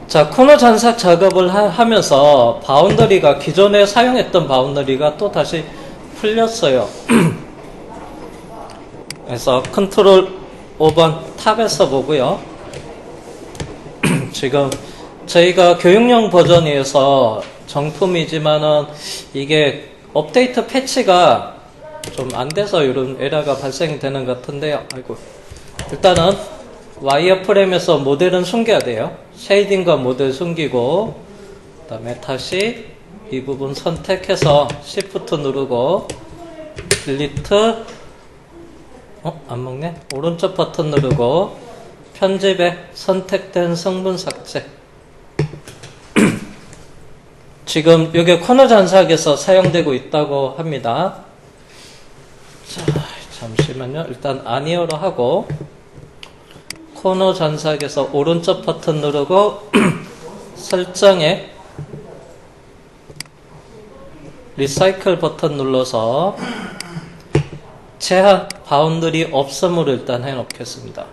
자, 코너 잔삭 작업을 하면서 바운더리가 기존에 사용했던 바운더리가 또 다시 풀렸어요. 그래서 컨트롤 5번 탑에서 보고요. 지금 저희가 교육용 버전이어서 정품이지만은 이게 업데이트 패치가 좀 안 돼서 이런 에러가 발생이 되는 것 같은데요. 아이고. 일단은 와이어프레임에서 모델은 숨겨야 돼요. 쉐이딩과 모델 숨기고, 그 다음에 다시 이 부분 선택해서 Shift 누르고, 딜리트, 안 먹네? 오른쪽 버튼 누르고, 편집에 선택된 성분 삭제. 지금 이게 코너 잔삭에서 사용되고 있다고 합니다. 자, 잠시만요. 일단 아니어로 하고, 코너 잔삭에서 오른쪽 버튼 누르고 설정에 리사이클 버튼 눌러서 제한 바운더리 없음으로 일단 해 놓겠습니다.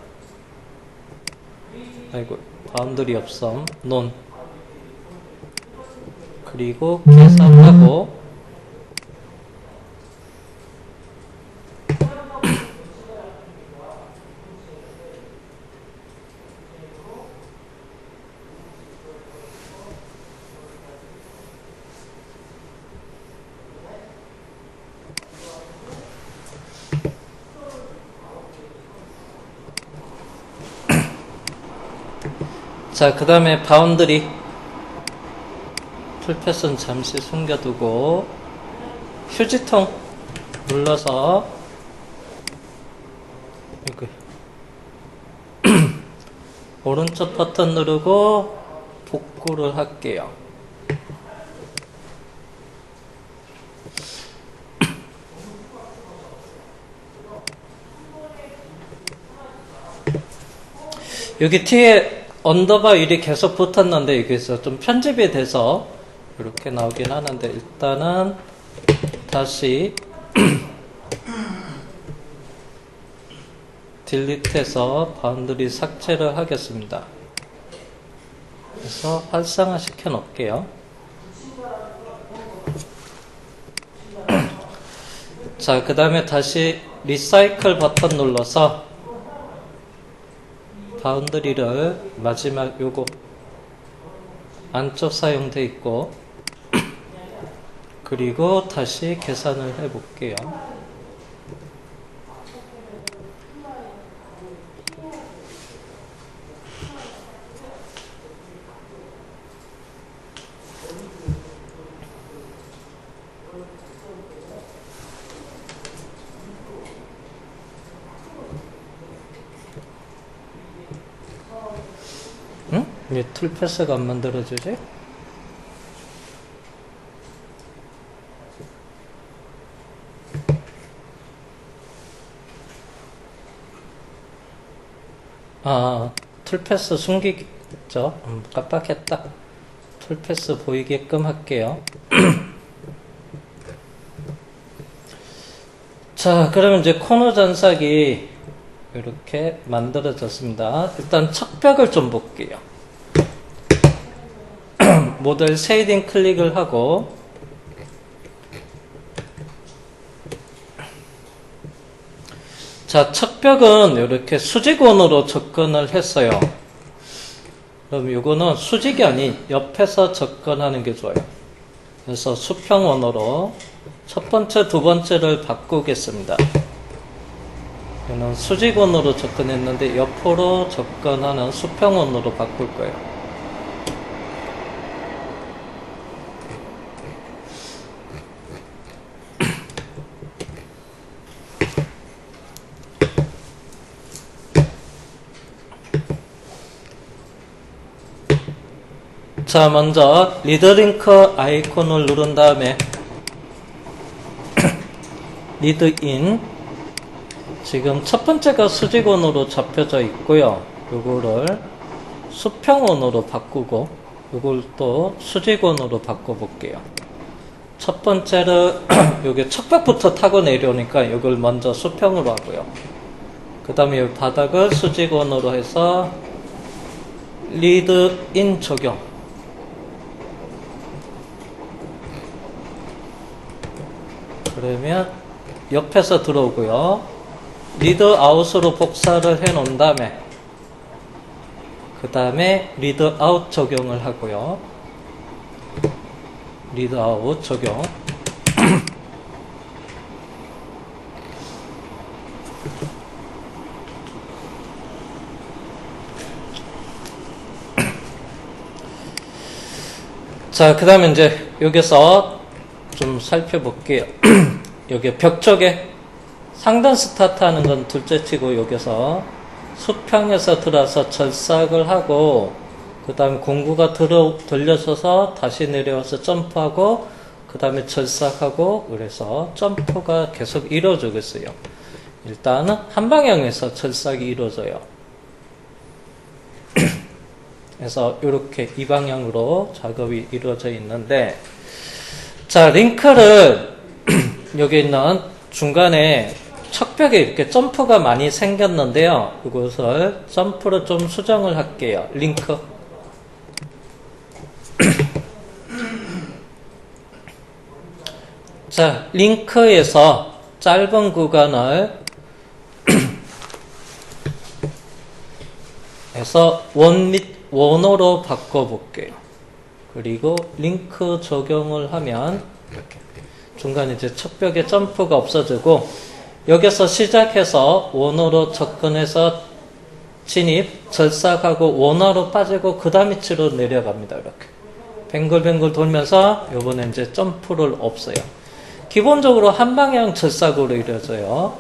아이고, 바운더리 없음 논. 그리고 계산하고 자, 그 다음에 바운더리 풀패스는 잠시 숨겨두고 휴지통 눌러서 이거 오른쪽 버튼 누르고 복구를 할게요. 여기 뒤에 언더바 1이 계속 붙었는데 여기서 좀 편집이 돼서 이렇게 나오긴 하는데 일단은 다시 딜리트해서 바운더리 삭제를 하겠습니다. 그래서 활성화 시켜 놓을게요. 자, 그 다음에 다시 리사이클 버튼 눌러서 바운더리를 마지막 요거 안쪽 사용돼 있고 그리고 다시 계산을 해 볼게요. 응? 왜 툴패스가 안 만들어지지? 툴패스 숨기죠? 깜빡했다. 툴패스 보이게끔 할게요. 자, 그러면 이제 코너 잔삭이 이렇게 만들어졌습니다. 일단 척벽을 좀 볼게요. 모델 쉐이딩 클릭을 하고 자, 척벽은 이렇게 수직원으로 접근을 했어요. 그럼 이거는 수직이 아닌 옆에서 접근하는 게 좋아요. 그래서 수평원으로 첫 번째, 두 번째를 바꾸겠습니다. 이거는 수직원으로 접근했는데 옆으로 접근하는 수평원으로 바꿀 거예요. 자, 먼저 리드링크 아이콘을 누른 다음에 리드인 지금 첫 번째가 수직원으로 잡혀져 있고요. 요거를 수평원으로 바꾸고 요걸 또 수직원으로 바꿔볼게요. 첫 번째를 요게 척벽부터 타고 내려오니까 요걸 먼저 수평으로 하고요. 그 다음에 이 바닥을 수직원으로 해서 리드인 적용. 그러면 옆에서 들어오고요. 리드아웃으로 복사를 해 놓은 다음에 그 다음에 리드아웃 적용을 하고요. 리드아웃 적용. 자, 그 다음에 이제 여기서 좀 살펴볼게요. 여기 벽 쪽에 상단 스타트 하는 건 둘째 치고 여기서 수평에서 들어와서 절삭을 하고 그 다음에 공구가 돌려서서 다시 내려와서 점프하고 그 다음에 절삭하고 그래서 점프가 계속 이루어지고 있어요. 일단은 한 방향에서 절삭이 이루어져요. 그래서 이렇게 이 방향으로 작업이 이루어져 있는데, 자, 링크를 여기 있는 중간에 척벽에 이렇게 점프가 많이 생겼는데요. 이것을 점프를 좀 수정을 할게요. 링크. 자, 링크에서 짧은 구간을 해서 원호로 바꿔볼게요. 그리고 링크 적용을 하면 이렇게 중간에 이제 척벽에 점프가 없어지고 여기서 시작해서 원호로 접근해서 진입, 절삭하고 원호로 빠지고 그 다음 위치로 내려갑니다. 이렇게 뱅글뱅글 돌면서 요번에 이제 점프를 없어요. 기본적으로 한 방향 절삭으로 이루어져요.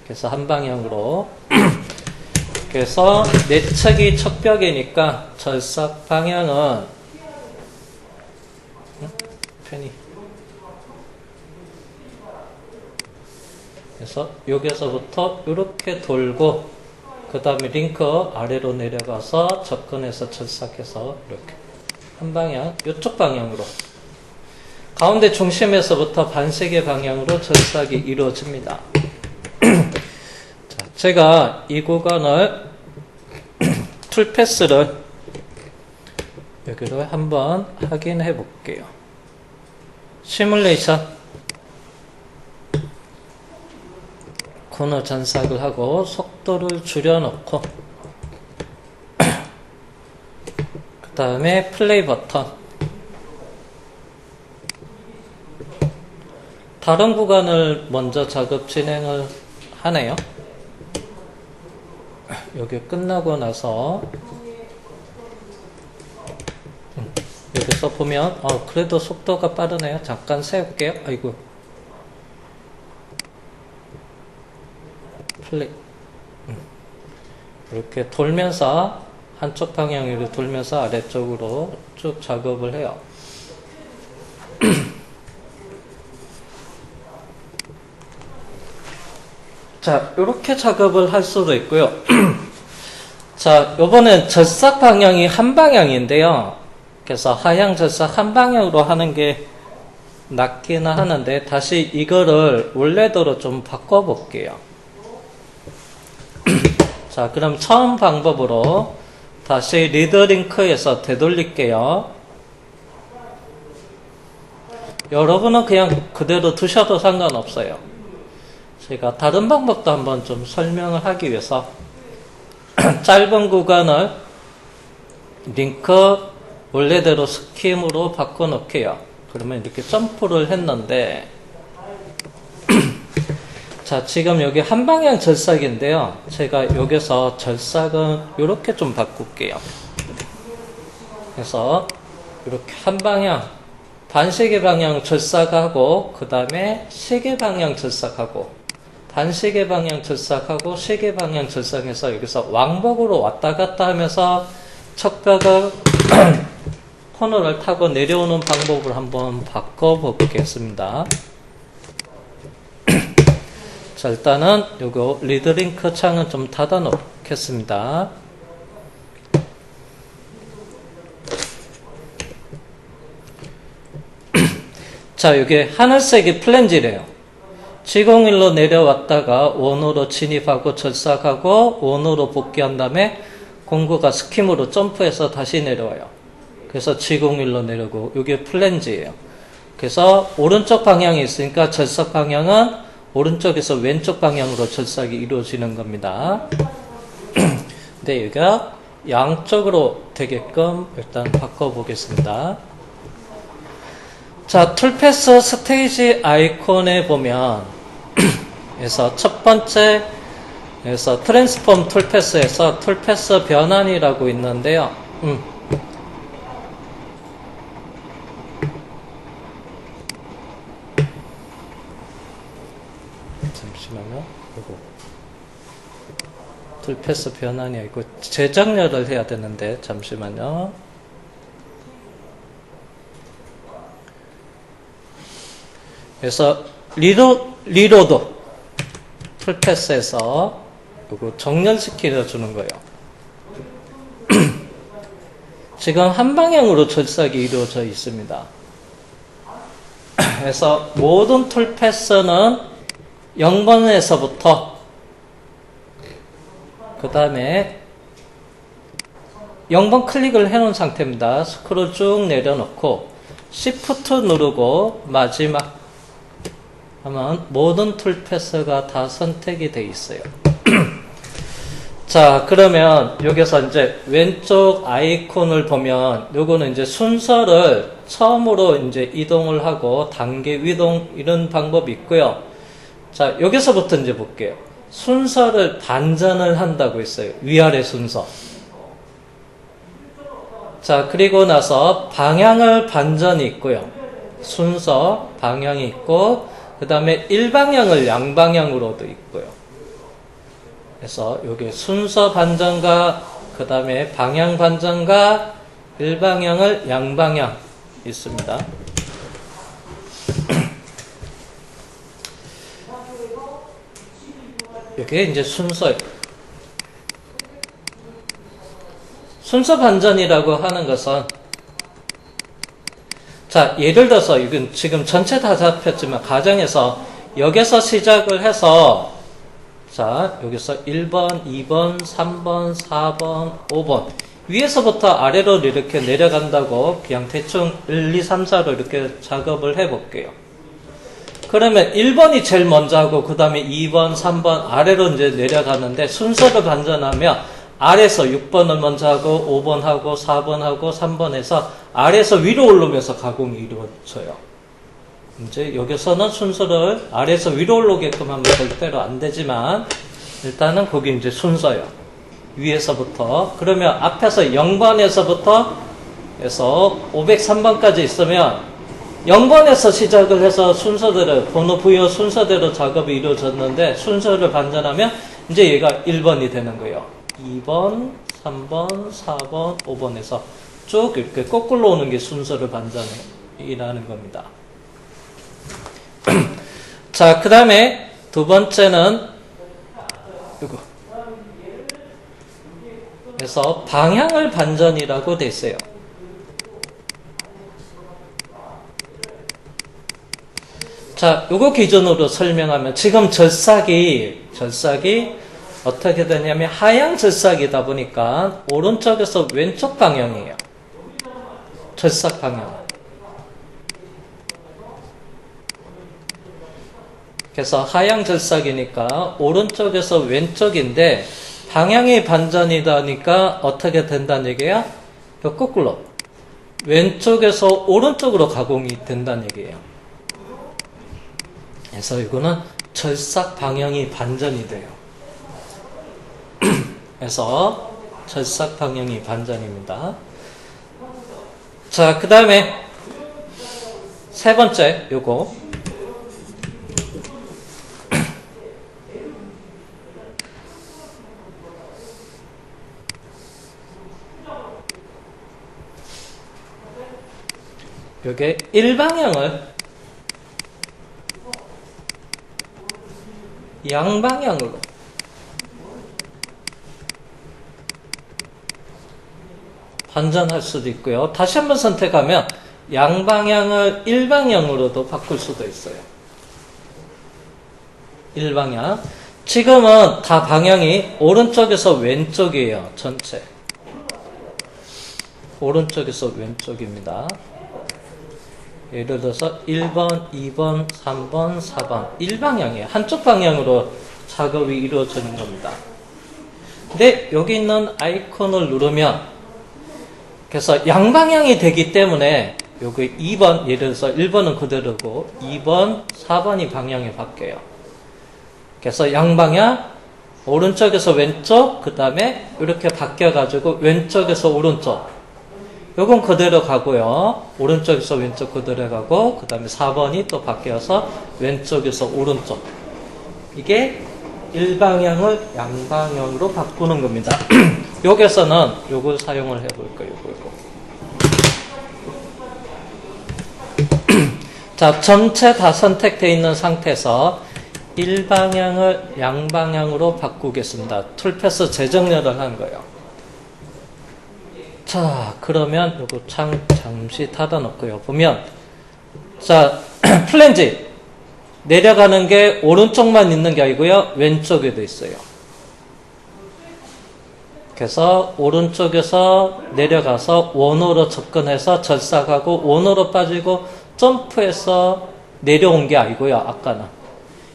그래서 한 방향으로 그래서 내측이 척벽이니까 절삭 방향은 편히 그래서 여기서부터 이렇게 돌고 그 다음에 링크 아래로 내려가서 접근해서 절삭해서 이렇게 한 방향 이쪽 방향으로 가운데 중심에서부터 반세개 방향으로 절삭이 이루어집니다. 자, 제가 이 구간을 툴패스를 여기로 한번 확인해 볼게요. 시뮬레이션 코너 전삭을 하고 속도를 줄여놓고 그 다음에 플레이 버튼 다른 구간을 먼저 작업 진행을 하네요. 여기 끝나고 나서 여기서 보면 그래도 속도가 빠르네요. 잠깐 세울게요. 아이고 플레이 이렇게 돌면서 한쪽 방향으로 돌면서 아래쪽으로 쭉 작업을 해요. 자, 이렇게 작업을 할 수도 있고요. 자, 요번엔 절삭 방향이 한 방향인데요. 그래서 하향 절삭 한 방향으로 하는 게 낫기는 하는데 다시 이거를 원래대로 좀 바꿔볼게요. 자, 그럼 처음 방법으로 다시 리드링크에서 되돌릴게요. 여러분은 그냥 그대로 두셔도 상관없어요. 제가 다른 방법도 한번 좀 설명을 하기 위해서 짧은 구간을 링크 원래대로 스킴으로 바꿔놓게요. 그러면 이렇게 점프를 했는데 자, 지금 여기 한 방향 절삭인데요. 제가 여기서 절삭은 이렇게 좀 바꿀게요. 그래서 이렇게 한 방향 반시계 방향 절삭하고 그 다음에 시계 방향 절삭하고 반시계 방향 절삭하고 시계 방향 절삭해서 여기서 왕복으로 왔다 갔다 하면서 척벽을 코너를 타고 내려오는 방법을 한번 바꿔보겠습니다. 자, 일단은 요거 리드링크 창은 좀 닫아 놓겠습니다. 자, 여기 하늘색이 플랜지래요. 지공일로 내려왔다가 원호로 진입하고 절삭하고 원호로 복귀한 다음에 공구가 스킴으로 점프해서 다시 내려와요. 그래서 지공일로 내려오고 이게 플랜지예요. 그래서 오른쪽 방향이 있으니까 절삭 방향은 오른쪽에서 왼쪽 방향으로 절삭이 이루어지는 겁니다. 근데 여기가 양쪽으로 되게끔 일단 바꿔보겠습니다. 자, 툴패스 스테이지 아이콘에 보면 그래서 첫 번째 그래서 트랜스폼 툴패스에서 툴패스 변환이라고 있는데요. 잠시만요. 이거 툴패스 변환이 아니고 재정렬을 해야 되는데 잠시만요. 그래서 리로드 툴패스에서 이거 정렬시켜 주는 거예요. 지금 한 방향으로 절삭이 이루어져 있습니다. 그래서 모든 툴패스는 0번에서부터 그 다음에 0번 클릭을 해놓은 상태입니다. 스크롤 쭉 내려놓고 Shift 누르고 마지막 하면 모든 툴패스가 다 선택이 돼 있어요. 자, 그러면 여기서 이제 왼쪽 아이콘을 보면 요거는 이제 순서를 처음으로 이제 이동을 하고 단계 위동 이런 방법이 있고요. 자, 여기서부터 이제 볼게요. 순서를 반전을 한다고 했어요. 위아래 순서. 자, 그리고 나서 방향을 반전이 있고요. 순서, 방향이 있고, 그 다음에 일방향을 양방향으로도 있고요. 그래서 여기 순서 반전과 그 다음에 방향 반전과 일방향을 양방향 있습니다. 이게 이제 순서예요. 순서 반전이라고 하는 것은 자, 예를 들어서 이건 지금 전체 다 잡혔지만 가정에서 여기서 시작을 해서 자, 여기서 1번, 2번, 3번, 4번, 5번 위에서부터 아래로 이렇게 내려간다고 그냥 대충 1, 2, 3, 4로 이렇게 작업을 해볼게요. 그러면 1번이 제일 먼저 하고 그 다음에 2번, 3번 아래로 이제 내려가는데 순서를 반전하면 아래에서 6번을 먼저 하고 5번 하고 4번 하고 3번 해서 아래에서 위로 올라오면서 가공이 이루어져요. 이제 여기서는 순서를 아래에서 위로 올라오게끔 하면 절대로 안 되지만 일단은 거기 이제 순서요. 위에서부터 그러면 앞에서 0번에서부터 해서 503번까지 있으면 0번에서 시작을 해서 순서대로 번호 부여 순서대로 작업이 이루어졌는데 순서를 반전하면 이제 얘가 1번이 되는 거예요. 2번, 3번, 4번, 5번에서 쭉 이렇게 거꾸로 오는 게 순서를 반전이라는 겁니다. 자, 그 다음에 두 번째는 이거. 그래서 방향을 반전이라고 돼 있어요. 자, 요거 기준으로 설명하면 지금 절삭이 어떻게 되냐면 하향 절삭이다 보니까 오른쪽에서 왼쪽 방향이에요. 절삭 방향. 그래서 하향 절삭이니까 오른쪽에서 왼쪽인데 방향이 반전이다니까 어떻게 된다는 얘기야? 거꾸로 왼쪽에서 오른쪽으로 가공이 된다는 얘기예요. 그래서 이거는 절삭 방향이 반전이 돼요. 그래서 절삭 방향이 반전입니다. 자, 그 다음에 세 번째 요거 요게 일방향을 양방향으로 반전할 수도 있고요. 다시 한번 선택하면 양방향을 일방향으로도 바꿀 수도 있어요. 일방향. 지금은 다 방향이 오른쪽에서 왼쪽이에요. 전체. 오른쪽에서 왼쪽입니다. 예를 들어서 1번, 2번, 3번, 4번 일방향이에요. 한쪽 방향으로 작업이 이루어지는 겁니다. 근데 여기 있는 아이콘을 누르면 그래서 양방향이 되기 때문에 여기 2번, 예를 들어서 1번은 그대로고 2번, 4번이 방향이 바뀌어요. 그래서 양방향, 오른쪽에서 왼쪽, 그 다음에 이렇게 바뀌어가지고 왼쪽에서 오른쪽. 요건 그대로 가고요. 오른쪽에서 왼쪽 그대로 가고, 그 다음에 4번이 또 바뀌어서 왼쪽에서 오른쪽. 이게 일방향을 양방향으로 바꾸는 겁니다. 여기서는 요걸 사용을 해볼 거예요. 요거. 자, 전체 다 선택되어 있는 상태에서 일방향을 양방향으로 바꾸겠습니다. 툴패스 재정렬을 한 거예요. 자, 그러면 요거 잠시 닫아놓고요. 보면, 자, 플랜지. 내려가는 게 오른쪽만 있는 게 아니고요. 왼쪽에도 있어요. 그래서 오른쪽에서 내려가서 원호로 접근해서 절삭하고 원호로 빠지고 점프해서 내려온 게 아니고요. 아까는.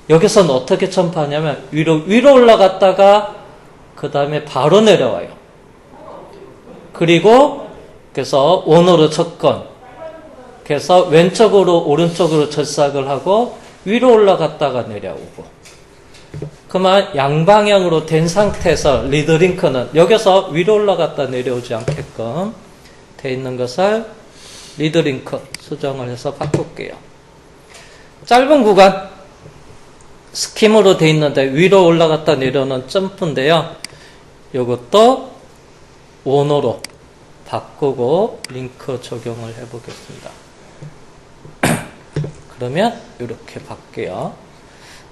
여기서는 어떻게 점프하냐면 위로 올라갔다가 그 다음에 바로 내려와요. 그리고 그래서 원호로 접근. 그래서 왼쪽으로 오른쪽으로 절삭을 하고 위로 올라갔다가 내려오고. 그만 양방향으로 된 상태에서 리드링크는 여기서 위로 올라갔다 내려오지 않게끔 돼 있는 것을 리드링크 수정을 해서 바꿀게요. 짧은 구간 스킴으로 돼 있는데 위로 올라갔다 내려오는 점프인데요. 이것도 원호로 바꾸고 링크 적용을 해보겠습니다. 그러면 이렇게 바뀌어요.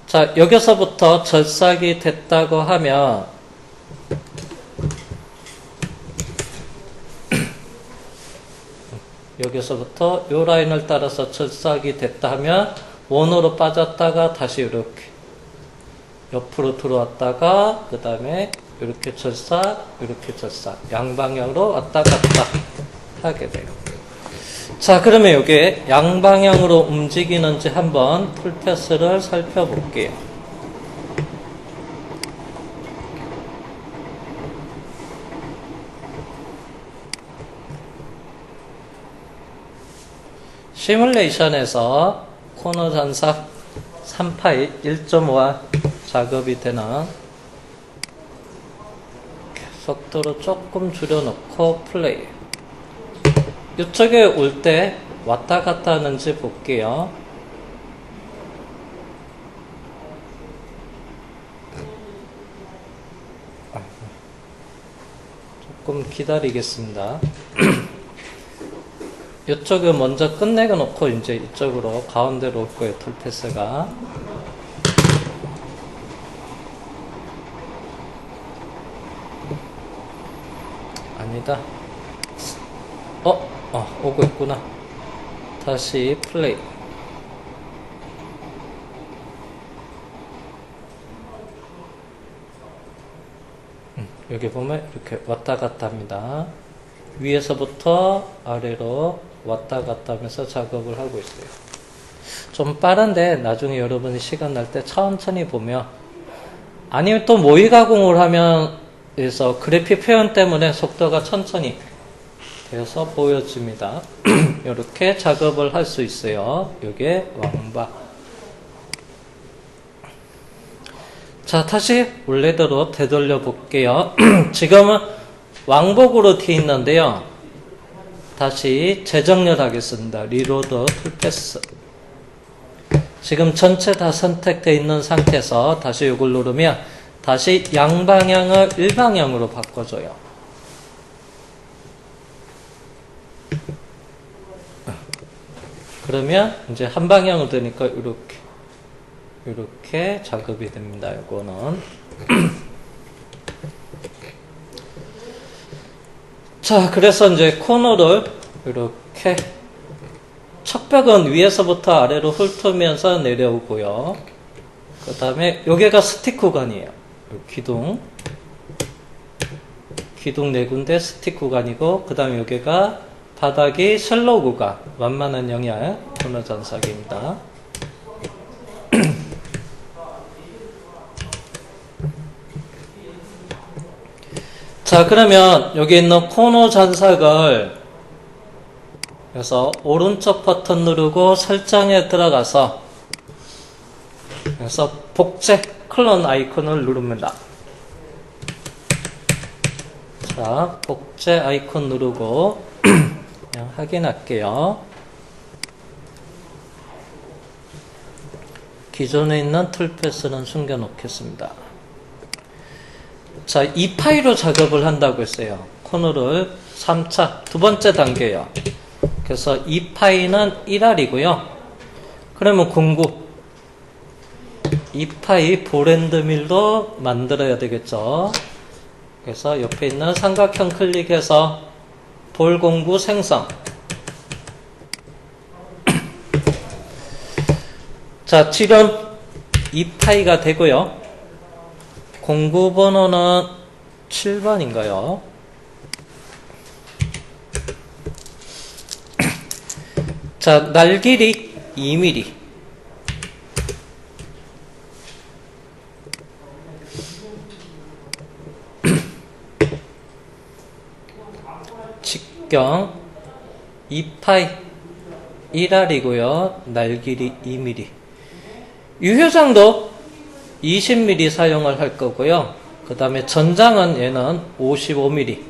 자, 여기서부터 절삭이 됐다고 하면 여기서부터 이 라인을 따라서 절삭이 됐다 하면 원호로 빠졌다가 다시 이렇게 옆으로 들어왔다가 그 다음에 이렇게 절삭, 이렇게 절삭 양방향으로 왔다 갔다 하게 돼요. 자, 그러면 이게 양방향으로 움직이는지 한번 풀패스를 살펴볼게요. 시뮬레이션에서 코너 잔삭 3파일 1.5와 작업이 되는 속도를 조금 줄여놓고 플레이. 이쪽에 올 때 왔다 갔다 하는지 볼게요. 조금 기다리겠습니다. 이쪽을 먼저 끝내고 놓고 이제 이쪽으로 가운데로 올 거예요. 툴패스가. 아니다. 오고 있구나. 다시 플레이. 여기 보면 이렇게 왔다 갔다 합니다. 위에서부터 아래로 왔다 갔다 하면서 작업을 하고 있어요. 좀 빠른데 나중에 여러분이 시간 날 때 천천히 보면, 아니면 또 모의 가공을 하면 그래서 그래픽 표현 때문에 속도가 천천히 되어서 보여집니다. 이렇게 작업을 할 수 있어요. 이게 왕바. 자, 다시 원래대로 되돌려 볼게요. 지금은 왕복으로 되어 있는데요. 다시 재정렬 하겠습니다. 리로드 풀패스. 지금 전체 다 선택되어 있는 상태에서 다시 이걸 누르면 다시 양방향을 일방향으로 바꿔줘요. 그러면 이제 한 방향으로 되니까 이렇게 작업이 됩니다. 이거는. 자, 그래서 이제 코너를 이렇게 척벽은 위에서부터 아래로 훑으면서 내려오고요. 그 다음에 여기가 스틱 구간이에요. 기둥 기둥 4군데 스틱 구간이고, 그 다음에 여기가 바닥이 셀로 구간, 완만한 영역 코너 잔석입니다. 자, 그러면 여기 있는 코너 잔석을 그래서 오른쪽 버튼 누르고 설정에 들어가서 그래서 복제 클론 아이콘을 누릅니다. 자, 복제 아이콘 누르고 그냥 확인할게요. 기존에 있는 툴패스는 숨겨 놓겠습니다. 자, 이 파일로 작업을 한다고 했어요. 코너를 3차 두 번째 단계요. 그래서 이 파이는 1R이고요. 그러면 공구 이 파이 보랜드밀로 만들어야 되겠죠. 그래서 옆에 있는 삼각형 클릭해서 볼 공구 생성. 자, 지금 이 파이가 되고요. 공구 번호는 7번인가요? 자, 날길이 2mm. 직경 2파이 1R이고요. 날길이 2mm. 유효장도 20mm 사용을 할 거고요. 그 다음에 전장은 얘는 55mm.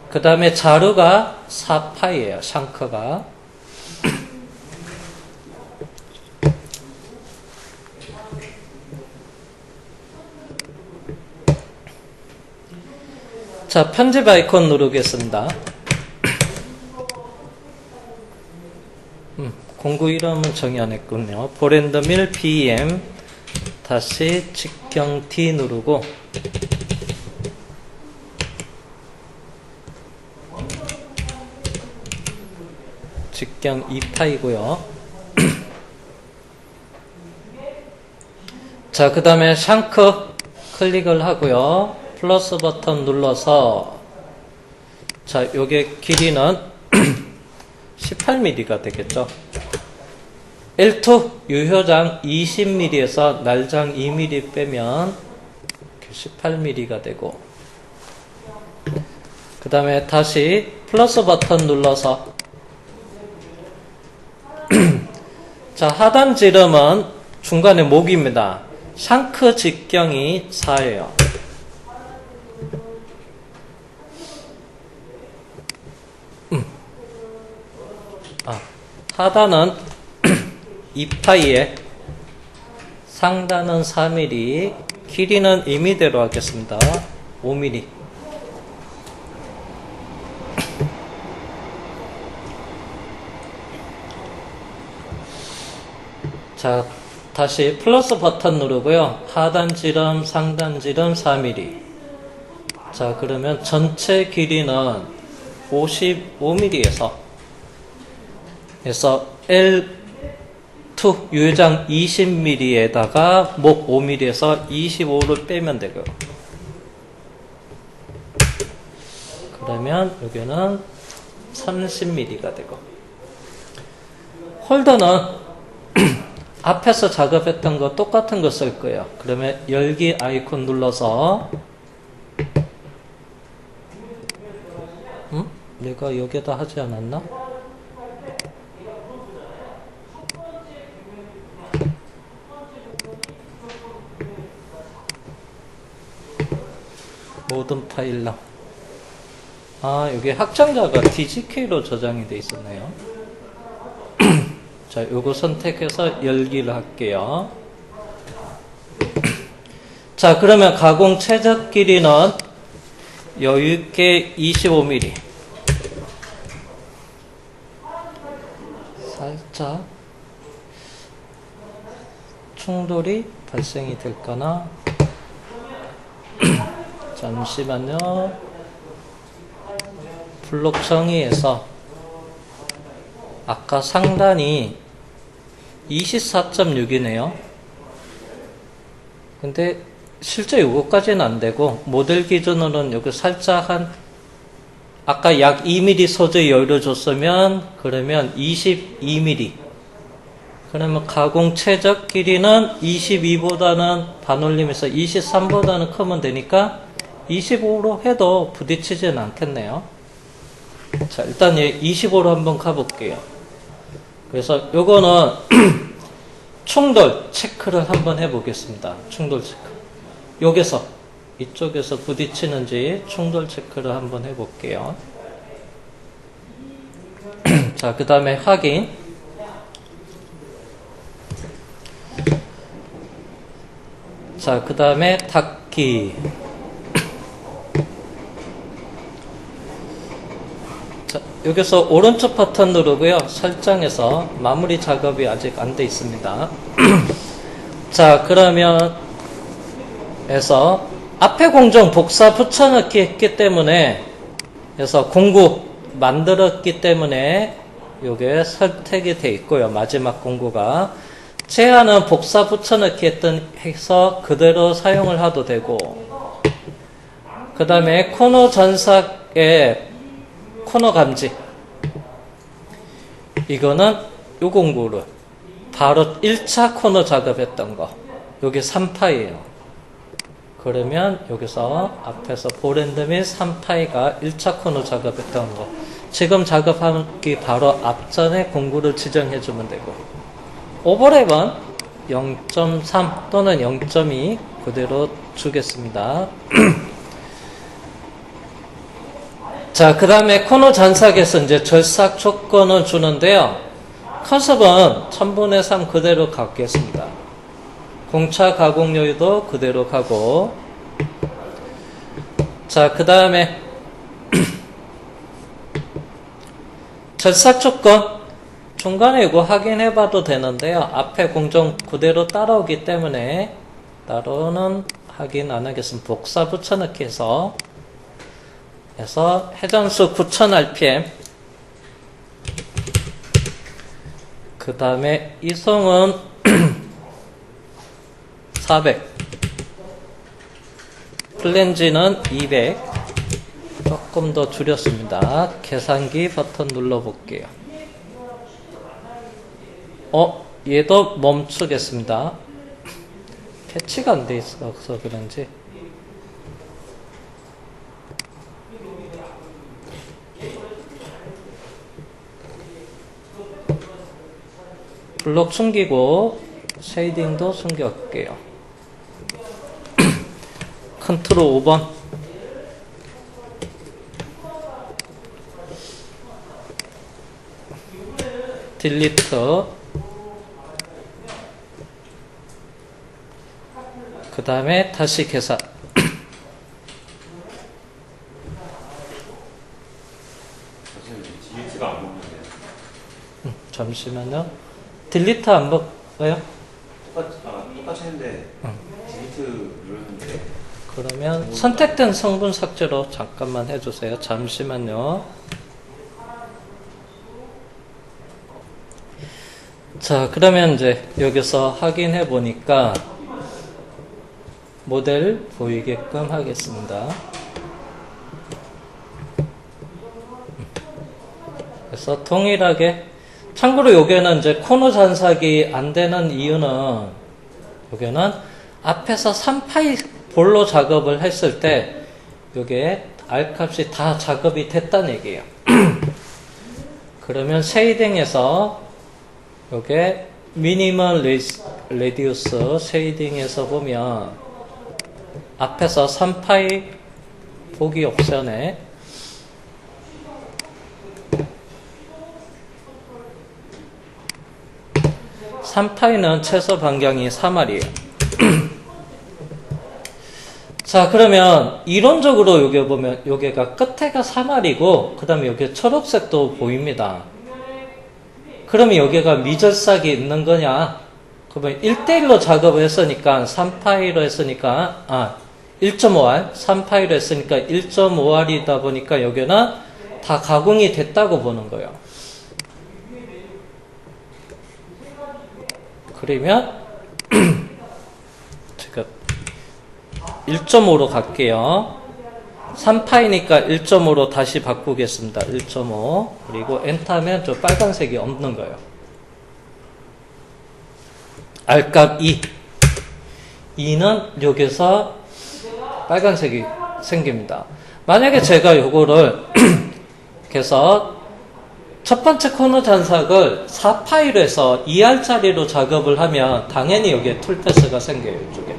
그 다음에 자루가 4파이예요. 샹크가. 자, 편집 아이콘 누르겠습니다. 공구 이름은 정의 안 했군요. 보랜드밀 BM 다시 직경 D 누르고 직경 2파이고요. 자, 그 다음에 샹크 클릭을 하고요. 플러스 버튼 눌러서 자, 요게 길이는 18mm가 되겠죠. L2 유효장 20mm에서 날장 2mm 빼면 18mm가 되고, 그 다음에 다시 플러스 버튼 눌러서 자, 하단 지름은 중간에 목입니다. 샹크 직경이 4예요. 하단은 2파이에 상단은 4mm, 길이는 임의대로 하겠습니다. 5mm. 자, 다시 플러스 버튼 누르고요. 하단 지름, 상단 지름 4mm. 자, 그러면 전체 길이는 55mm에서 그래서 L2 유효장 20mm에다가 목 5mm에서 25를 빼면 되고요. 그러면 여기는 30mm가 되고, 홀더는 앞에서 작업했던 거 똑같은 거 쓸 거예요. 그러면 열기 아이콘 눌러서 내가 여기다 하지 않았나? 모든 파일랑 여기 확장자가 DGK로 저장이 돼 있었네요. 자, 요거 선택해서 열기를 할게요. 자, 그러면 가공 최적 길이는 여유있게 25mm. 살짝 충돌이 발생이 될까나? 잠시만요. 블록 정의에서 아까 상단이 24.6이네요. 근데 실제 요거까지는 안 되고, 모델 기준으로는 여기 살짝 아까 약 2mm 소재 여유를 줬으면, 그러면 22mm. 그러면 가공 최적 길이는 22보다는 반올림에서 23보다는 크면 되니까 25로 해도 부딪히지는 않겠네요. 자, 일단 25로 한번 가볼게요. 그래서 요거는 충돌 체크를 한번 해보겠습니다. 충돌 체크. 여기서, 이쪽에서 부딪히는지 충돌 체크를 한번 해볼게요. 자, 그 다음에 확인. 자, 그 다음에 닫기. 자, 여기서 오른쪽 버튼 누르고요. 설정에서 마무리 작업이 아직 안 돼 있습니다. 자, 그러면 해서 앞에 공정 복사 붙여넣기 했기 때문에 그래서 공구 만들었기 때문에 요게 선택이 돼 있고요. 마지막 공구가 제한은 복사 붙여넣기 해서 그대로 사용을 해도 되고, 그 다음에 코너 전삭의 코너 감지, 이거는 요 공구를 바로 1차 코너 작업했던 거, 요게 3파이에요. 그러면 여기서 앞에서 보랜드 및 3파이가 1차 코너 작업했던 거, 지금 작업하기 바로 앞전에 공구를 지정해주면 되고, 오버랩은 0.3 또는 0.2 그대로 주겠습니다. 자, 그 다음에 코너 잔삭에서 이제 절삭 조건을 주는데요. 컨셉은 1000분의 3 그대로 갖겠습니다. 공차 가공 여유도 그대로 가고, 자, 그 다음에 절삭 조건 중간에 이거 확인해 봐도 되는데요. 앞에 공정 그대로 따라오기 때문에 따로는 확인 안 하겠습니다. 복사 붙여넣기 해서 회전수 9000rpm, 그 다음에 이송은 400, 플랜지는 200, 조금 더 줄였습니다. 계산기 버튼 눌러볼게요. 얘도 멈추겠습니다. 패치가 안 돼 있어서 그런지. 블록 숨기고 쉐이딩도 숨겨볼게요. 컨트롤 5번. 딜리트. 그 다음에 다시 계산. 딜리트가 안 먹는데요. 잠시만요. 딜리트 안 먹어요? 똑같이 했는데 딜리트 누르는데. 그러면 선택된 성분 삭제로 잠깐만 해주세요. 잠시만요. 자, 그러면 이제 여기서 확인해 보니까 모델 보이게끔 하겠습니다. 그래서 동일하게, 참고로 여기는 이제 코너 잔삭이 안 되는 이유는, 여기는 앞에서 3파이 볼로 작업을 했을 때 요게 R 값이 다 작업이 됐다는 얘기예요. 그러면 쉐이딩에서 요게 미니멀 레디우스 쉐이딩에서 보면 앞에서 3파이 보기 옵션에 (3파이는) 최소 반경이 3알이에요. 자, 그러면 이론적으로 요게 보면 요게가 끝에가 3알이고 그 다음에 요게 초록색도 보입니다. 그러면 여기가 미절삭이 있는 거냐? 그러면 1대1로 작업을 했으니까 3파이로 했으니까 1.5R 3파이로 했으니까 1.5R이다 보니까 여기는 다 가공이 됐다고 보는 거예요. 그러면 지금 1.5로 갈게요. 3파이니까 1.5로 다시 바꾸겠습니다. 1.5. 그리고 엔터하면 저 빨간색이 없는 거예요. R값 2. 2는 여기서 빨간색이 생깁니다. 만약에 제가 요거를 그래서 첫 번째 코너 잔삭을 4파이로 해서 2R짜리로 작업을 하면 당연히 여기에 툴패스가 생겨요. 이쪽에.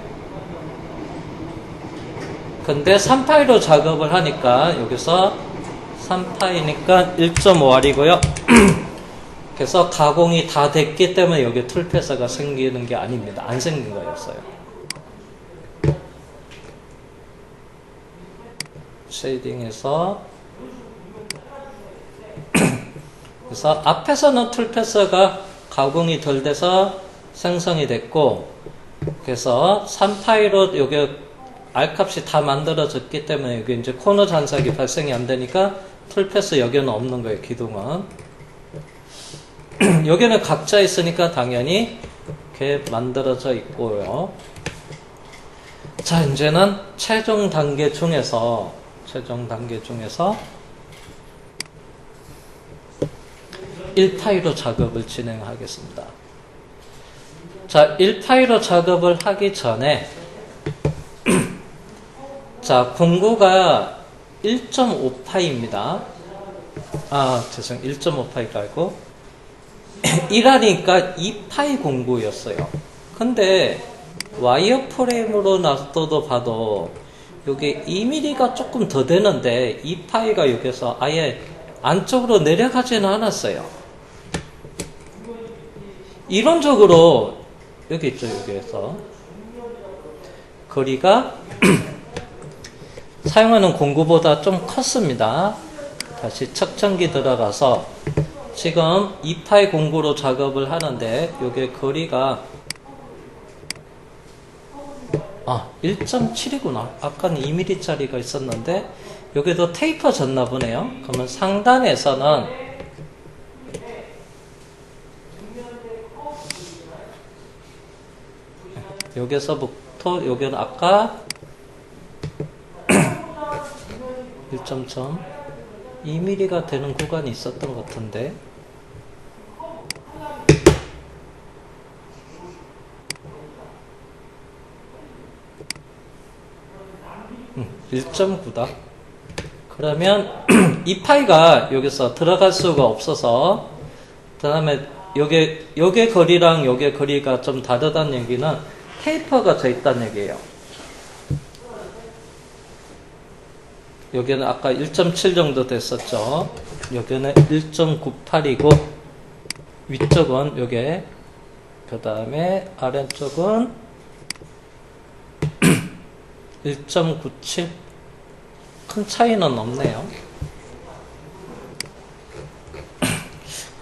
근데 3파이로 작업을 하니까 여기서 3파이니까 1.5R이고요. 그래서 가공이 다 됐기 때문에 여기에 툴패스가 생기는 게 아닙니다. 안 생긴 거였어요. 쉐이딩해서 그래서 앞에서는 툴패스가 가공이 덜 돼서 생성이 됐고, 그래서 3파이로 여기 R값이 다 만들어졌기 때문에 여기 이제 코너 잔삭이 발생이 안 되니까 툴패스 여기는 없는 거예요. 기둥은 여기는 각자 있으니까 당연히 이렇게 만들어져 있고요. 자, 이제는 최종 단계 중에서 1파이로 작업을 진행하겠습니다. 자, 1파이로 작업을 하기 전에 자, 공구가 1.5파이입니다. 죄송, 1.5파이가 아니고 1R이니까 2파이 공구였어요. 근데 와이어 프레임으로 놔둬도 봐도 여기 2mm가 조금 더 되는데 2파이가 여기서 아예 안쪽으로 내려가지는 않았어요. 이론적으로 여기 있죠. 여기에서 거리가 사용하는 공구보다 좀 컸습니다. 다시 측정기 들어가서 지금 2파이 공구로 작업을 하는데 여기 거리가 1.7이구나. 아까는 2mm짜리가 있었는데 여기도 테이퍼 졌나 보네요. 그러면 상단에서는 여기서부터 여기는 아까 1.2mm가 되는 구간이 있었던 것 같은데 1.9다. 그러면 이 파이가 여기서 들어갈 수가 없어서 그 다음에 요게 거리랑 요게 거리가 좀 다르다는 얘기는 테이퍼가 져 있다는 얘기예요. 여기는 아까 1.7 정도 됐었죠. 여기는 1.98이고 위쪽은 요게 그 다음에 아래쪽은 1.97 큰 차이는 없네요.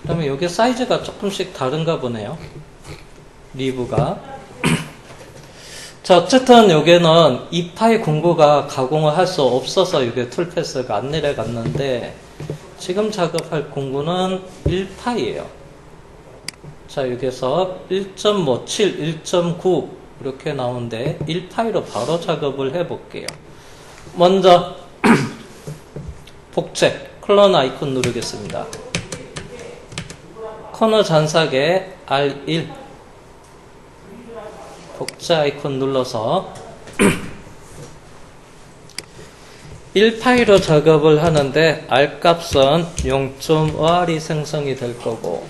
그러면 요게 사이즈가 조금씩 다른가 보네요. 리브가. 자, 어쨌든 요게는 2파이 공구가 가공을 할 수 없어서 요게 툴패스가 안 내려갔는데 지금 작업할 공구는 1파이예요. 자, 여기서 1.57, 1.9 이렇게 나오는데 1파이로 바로 작업을 해볼게요. 먼저 복제 클론 아이콘 누르겠습니다. 코너 잔삭에 R1 복제 아이콘 눌러서 1파이로 작업을 하는데 R값은 0.5R이 생성이 될 거고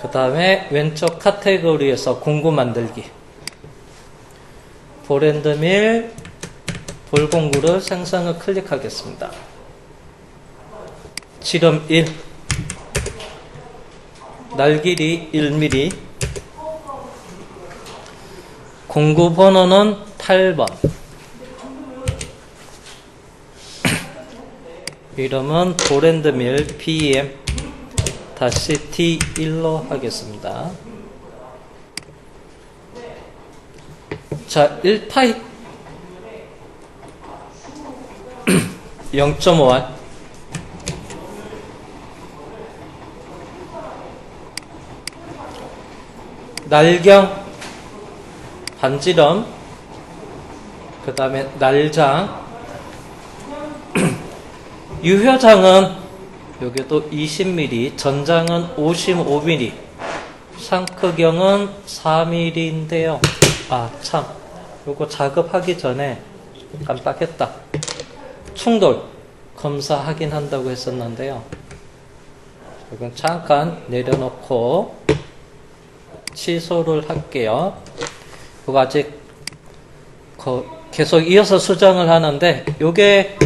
그 다음에 왼쪽 카테고리에서 공구 만들기 볼앤드밀 볼공구를 생성을 클릭하겠습니다. 지름 1 날길이 1mm 공구 번호는 8번 이름은 볼앤드밀 BM 다시 T1로 하겠습니다. 자, 1파이 0.5R 날경 반지름, 그 다음에 날장, 유효장은 여기도 20mm, 전장은 55mm, 샹크경은 4mm인데요. 아, 참. 요거 작업하기 전에 깜빡했다. 충돌 검사 확인한다고 했었는데요. 이건 잠깐 내려놓고 취소를 할게요. 이거 아직 계속 이어서 수정을 하는데, 요게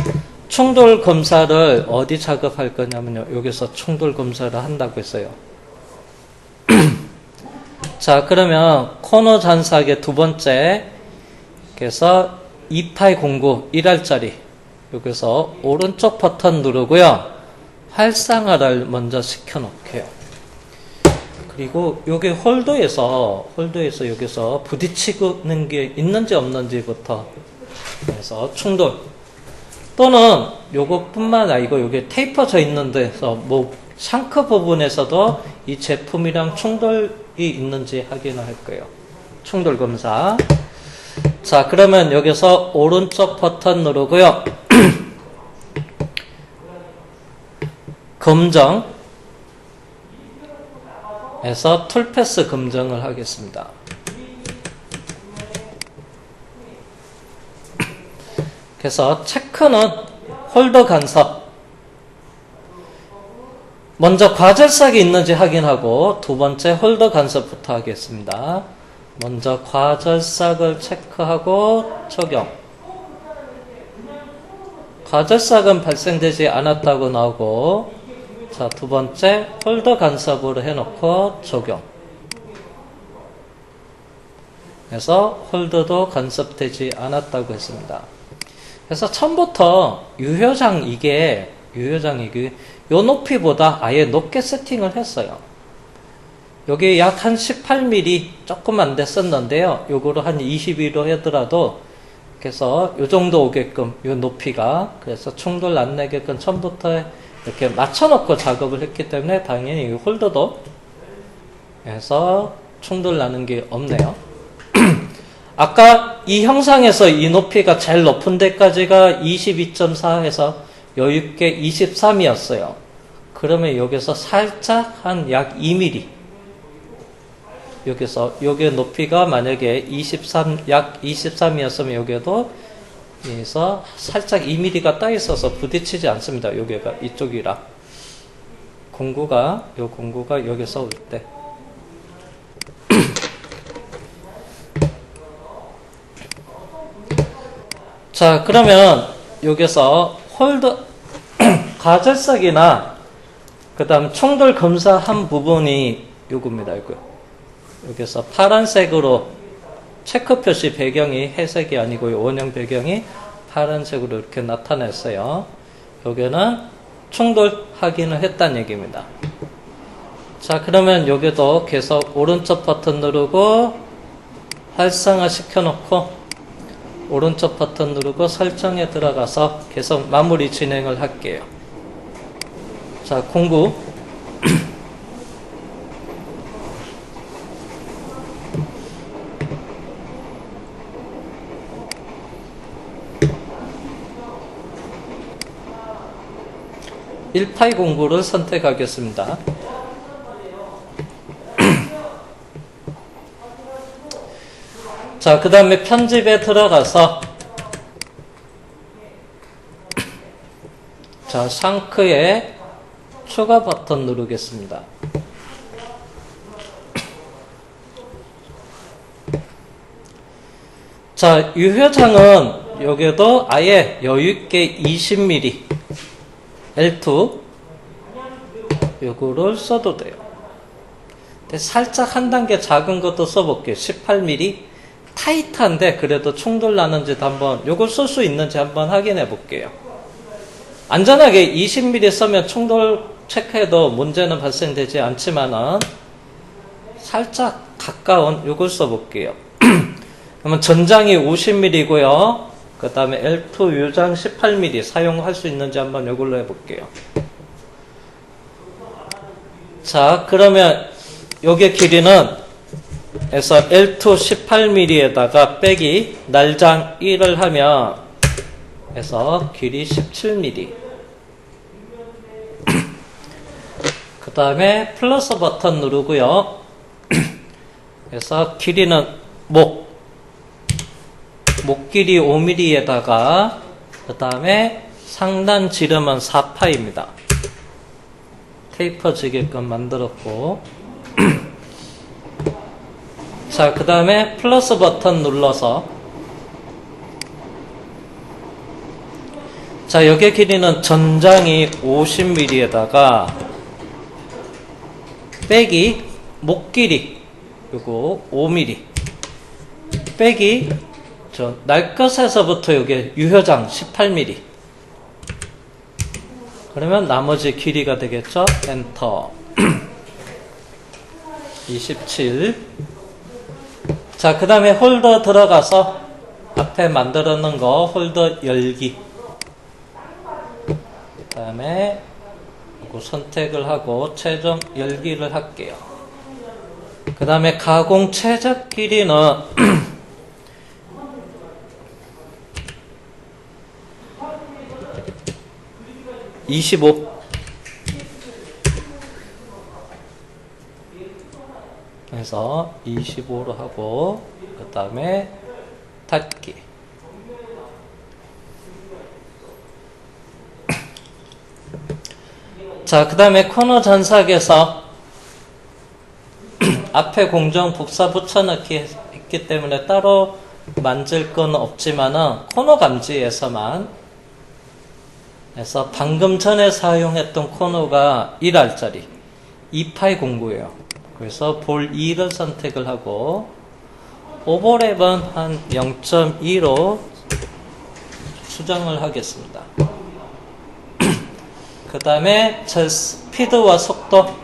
충돌 검사를 어디 작업할 거냐면요, 여기서 충돌 검사를 한다고 했어요. 자, 그러면 코너 잔삭의 두 번째, 그래서 2809 1알짜리, 여기서 오른쪽 버튼 누르고요, 활성화를 먼저 시켜 놓게요. 그리고 요게 홀더에서 여기서 부딪히는 게 있는지 없는지부터 해서 충돌, 또는 요것뿐만 아니고 요게 테이퍼져 있는 데서 뭐 샹크 부분에서도 이 제품이랑 충돌이 있는지 확인을 할 거예요. 충돌 검사. 자, 그러면 여기서 오른쪽 버튼 누르고요. 검정 에서 툴패스 검정을 하겠습니다. 그래서 체크는 홀더 간섭, 먼저 과절삭이 있는지 확인하고 두 번째 홀더 간섭부터 하겠습니다. 먼저 과절삭을 체크하고 적용. 과절삭은 발생되지 않았다고 나오고, 자, 두 번째 홀더 간섭으로 해놓고 적용. 그래서 홀더도 간섭되지 않았다고 했습니다. 그래서 처음부터 유효장 이게 요 높이보다 아예 높게 세팅을 했어요. 여기 약 한 18mm 조금 안 됐었는데요. 요거를 한 22로 하더라도, 그래서 요 정도 오게끔 요 높이가, 그래서 충돌 안 내게끔 처음부터 이렇게 맞춰놓고 작업을 했기 때문에 당연히 이 홀더도 해서 충돌 나는 게 없네요. 아까 이 형상에서 이 높이가 제일 높은 데까지가 22.4에서 여유있게 23이었어요. 그러면 여기서 살짝 한 약 2mm, 여기서 요게 높이가 만약에 약 23이었으면 여기도 그래서 살짝 2mm가 떠 있어서 부딪히지 않습니다. 여기가 이쪽이라 공구가 여기서 올 때. 자, 그러면 여기서 홀더 가절삭이나 그 다음 충돌 검사한 부분이 요겁니다. 여기서 파란색으로 체크 표시 배경이 회색이 아니고 원형 배경이 파란색으로 이렇게 나타냈어요. 여기는 충돌 확인을 했다는 얘기입니다. 자, 그러면 여기도 계속 오른쪽 버튼 누르고 활성화 시켜놓고 오른쪽 버튼 누르고 설정에 들어가서 계속 마무리 진행을 할게요. 자, 공구. (18) 공구를 선택하겠습니다. 자, 그 다음에 편집에 들어가서 자, 샹크에 추가 버튼 누르겠습니다. 자, 유효장은 여기도 아예 여유있게 20mm L2 요거를 써도 돼요. 근데 살짝 한 단계 작은 것도 써볼게요. 18mm 타이트한데 그래도 충돌 나는지도 한번 요걸 쓸 수 있는지 한번 확인해 볼게요. 안전하게 20mm 쓰면 충돌 체크해도 문제는 발생되지 않지만은 살짝 가까운 요걸 써볼게요. 그러면 전장이 50mm고요. 그 다음에 L2 유장 18mm 사용할 수 있는지 한번 요걸로 해볼게요. 자, 그러면 요게 길이는 에서 L2 18mm에다가 빼기 날장 1을 하면 해서 길이 17mm. 그 다음에 플러스 버튼 누르고요. 그래서 길이는 목 길이 5mm에다가 그 다음에 상단 지름은 4파입니다. 테이퍼지게끔 만들었고 자, 그 다음에 플러스 버튼 눌러서 자, 여기 길이는 전장이 50mm에다가 빼기 목 길이 요거 5mm 빼기 저 날것에서부터 여기 유효장 18mm 그러면 나머지 길이가 되겠죠? 엔터 27. 자, 그 다음에 홀더 들어가서 앞에 만들어 놓은 거 홀더 열기 그 다음에 요거 선택을 하고 최종 열기를 할게요. 그 다음에 가공 최적 길이는 25 그래서 25로 하고 그 다음에 닫기 자, 그 다음에 코너 전삭에서 앞에 공정 복사 붙여넣기 있기 때문에 따로 만질 건 없지만은 코너 감지에서만 그래서 방금 전에 사용했던 코너가 1알짜리 2파이 공구예요. 그래서 볼 2를 선택을 하고 오버랩은 한 0.2로 수정을 하겠습니다. 그 다음에 제 스피드와 속도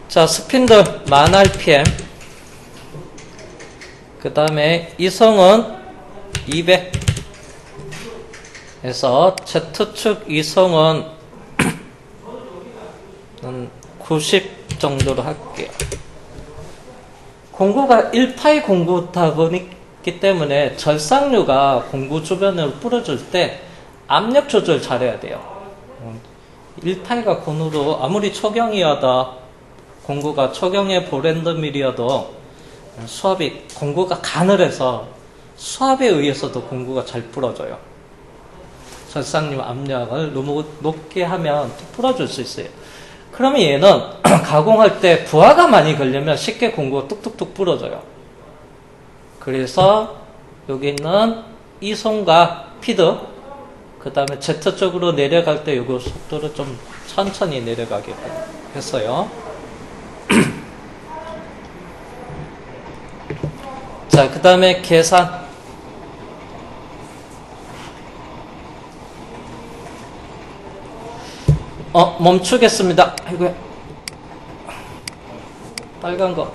자, 스피드 1000rpm 그 다음에 이송은 200 해서 Z축 이송은 90 정도로 할게요. 공구가 1파이 공구다 보기 때문에 절삭류가 공구 주변으로 뿌려줄 때 압력 조절 잘해야 돼요. 1파이가 고누로 아무리 초경이어도 공구가 초경의 보랜드밀이어도 수압이 공구가 가늘해서 수압에 의해서도 공구가 잘 부러져요. 절삭류 압력을 너무 높게 하면 풀어줄 수 있어요. 그러면 얘는 가공할 때 부하가 많이 걸리면 쉽게 공구가 뚝뚝뚝 부러져요. 그래서 여기 있는 이송과 피드 그 다음에 Z 쪽으로 내려갈 때 요거 속도를 좀 천천히 내려가게 했어요. 자, 그 다음에 계산 멈추겠습니다. 아이고야. 빨간 거.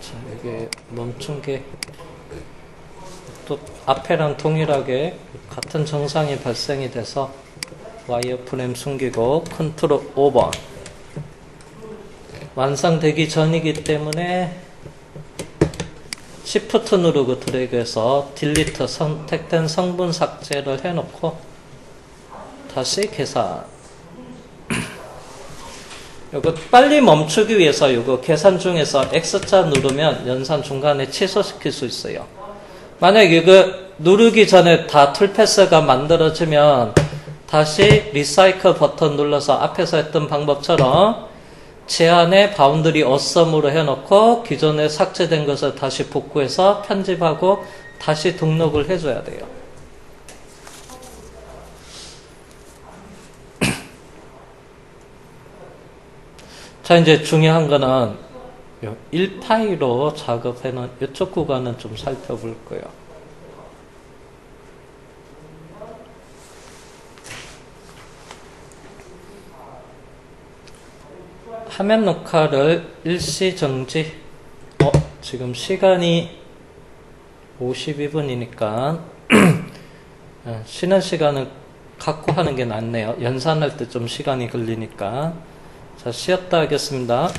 자, 이게 멈춘 게 또 앞에랑 동일하게 같은 정상이 발생이 돼서 와이어 프레임 숨기고 컨트롤 5번. 완성되기 전이기 때문에 Shift 누르고 드래그해서 딜리트 선택된 성분 삭제를 해놓고 다시 계산. 요거 빨리 멈추기 위해서 요거 계산 중에서 X자 누르면 연산 중간에 취소시킬 수 있어요. 만약에 이거 누르기 전에 다 툴패스가 만들어지면 다시 리사이클 버튼 눌러서 앞에서 했던 방법처럼 제한에 바운드리 어썸으로 해놓고 기존에 삭제된 것을 다시 복구해서 편집하고 다시 등록을 해줘야 돼요. 자, 이제 중요한 거는 1파이로 작업해놓은 이쪽 구간은 좀 살펴볼 거예요. 화면 녹화를 일시 정지. 지금 시간이 52분이니까 쉬는 시간을 갖고 하는 게 낫네요. 연산할 때 좀 시간이 걸리니까 자, 쉬었다 하겠습니다.